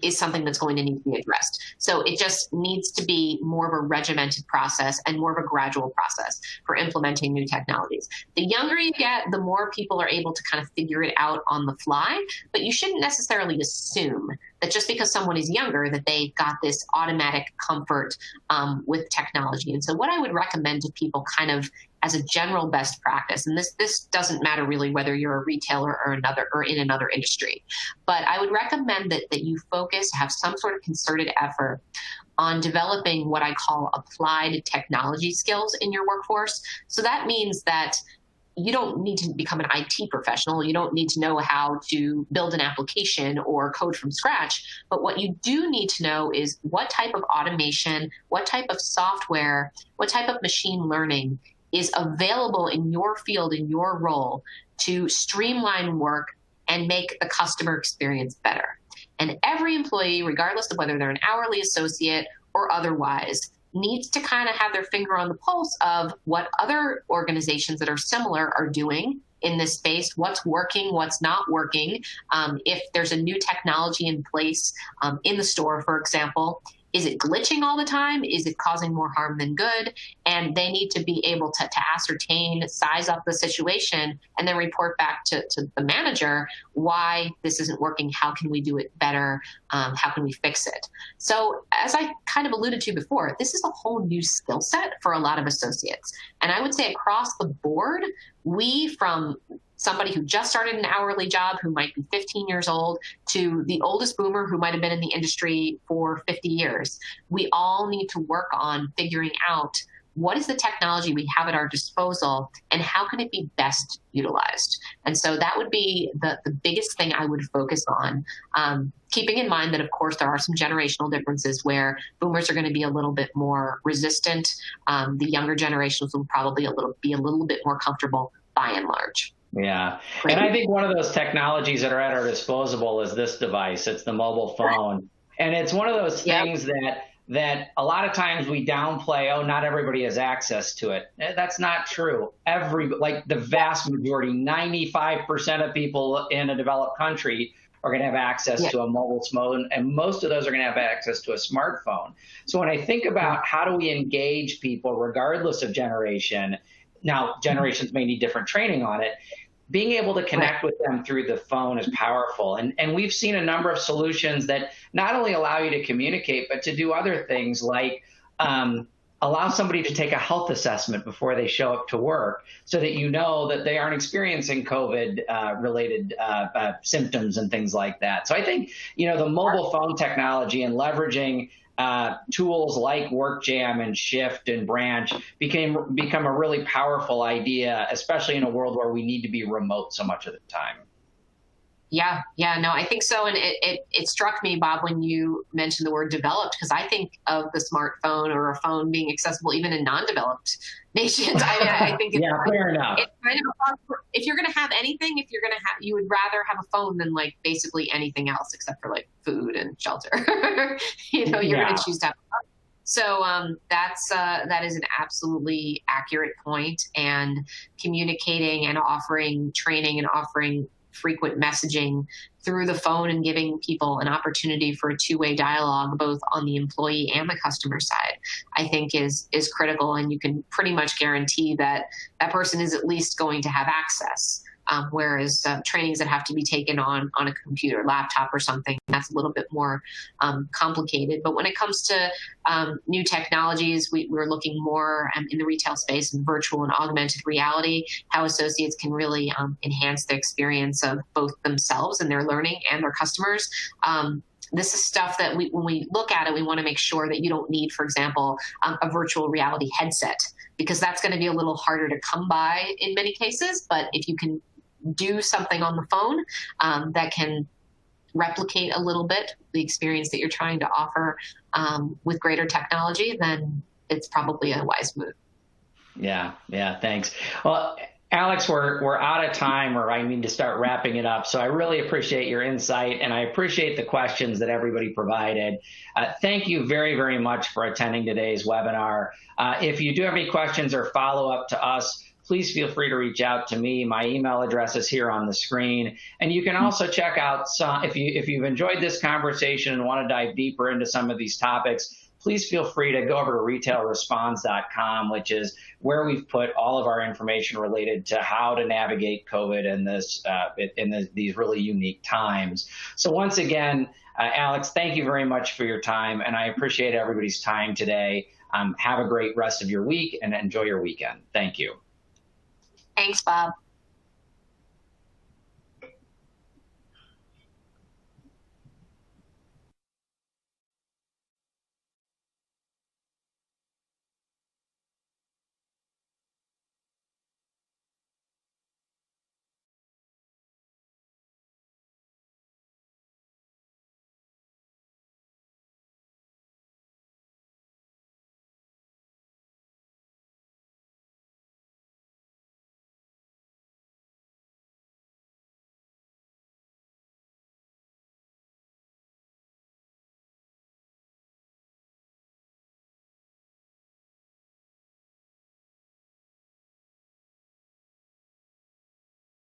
is something that's going to need to be addressed. So it just needs to be more of a regimented process and more of a gradual process for implementing new technologies. The younger you get, the more people are able to kind of figure it out on the fly, but you shouldn't necessarily assume that just because someone is younger that they got this automatic comfort with technology. And so what I would recommend to people kind of as a general best practice, and this doesn't matter really whether you're a retailer or in another industry, but I would recommend that you focus, have some sort of concerted effort on developing what I call applied technology skills in your workforce. So that means that you don't need to become an IT professional. You don't need to know how to build an application or code from scratch. But what you do need to know is what type of automation, what type of software, what type of machine learning is available in your field, in your role, to streamline work and make the customer experience better. And every employee, regardless of whether they're an hourly associate or otherwise, needs to kind of have their finger on the pulse of what other organizations that are similar are doing in this space, what's working, what's not working. If there's a new technology in place in the store, for example, is it glitching all the time? Is it causing more harm than good? And they need to be able to ascertain, size up the situation, and then report back to the manager why this isn't working. How can we do it better? How can we fix it? So as I kind of alluded to before, this is a whole new skill set for a lot of associates. And I would say across the board, we, from somebody who just started an hourly job who might be 15 years old to the oldest boomer who might have been in the industry for 50 years. We all need to work on figuring out what is the technology we have at our disposal and how can it be best utilized. And so that would be the biggest thing I would focus on. Keeping in mind that, of course, there are some generational differences where boomers are going to be a little bit more resistant. The younger generations will probably be a little bit more comfortable by and large. Yeah. And I think one of those technologies that are at our disposal is this device. It's the mobile phone. And it's one of those things that a lot of times we downplay, oh, not everybody has access to it. That's not true. Like the vast majority, 95% of people in a developed country are going to have access to a mobile phone, and most of those are going to have access to a smartphone. So when I think about how do we engage people regardless of generation, now generations may need different training on it, being able to connect with them through the phone is powerful. And we've seen a number of solutions that not only allow you to communicate, but to do other things like allow somebody to take a health assessment before they show up to work so that you know that they aren't experiencing COVID-related symptoms and things like that. So I think, the mobile phone technology and leveraging tools like WorkJam and Shift and Branch become a really powerful idea, especially in a world where we need to be remote so much of the time. Yeah, no, I think so. And it struck me, Bob, when you mentioned the word developed, because I think of the smartphone or a phone being accessible even in non-developed nations. I think it's, fair enough. It's kind of if you're going to have anything, you would rather have a phone than like basically anything else except for like food and shelter. You're going to choose to have a phone. So that is an absolutely accurate point. And communicating and offering training and offering frequent messaging through the phone and giving people an opportunity for a two-way dialogue, both on the employee and the customer side, I think is critical. And you can pretty much guarantee that that person is at least going to have access. Whereas trainings that have to be taken on a computer, laptop or something, that's a little bit more complicated. But when it comes to new technologies, we're looking more in the retail space in virtual and augmented reality, how associates can really enhance the experience of both themselves and their learning and their customers. This is stuff that when we look at it, we want to make sure that you don't need, for example, a virtual reality headset, because that's going to be a little harder to come by in many cases. But if you can do something on the phone that can replicate a little bit the experience that you're trying to offer with greater technology, then it's probably a wise move. Yeah, thanks. Well, Alex, we're out of time, or I need to start wrapping it up. So I really appreciate your insight, and I appreciate the questions that everybody provided. Thank you very, very much for attending today's webinar. If you do have any questions or follow up to us, please feel free to reach out to me. My email address is here on the screen. And you can also check out if you've enjoyed this conversation and want to dive deeper into some of these topics, please feel free to go over to retailresponse.com, which is where we've put all of our information related to how to navigate COVID in these really unique times. So once again, Alex, thank you very much for your time, and I appreciate everybody's time today. Have a great rest of your week and enjoy your weekend. Thank you. Thanks, Bob.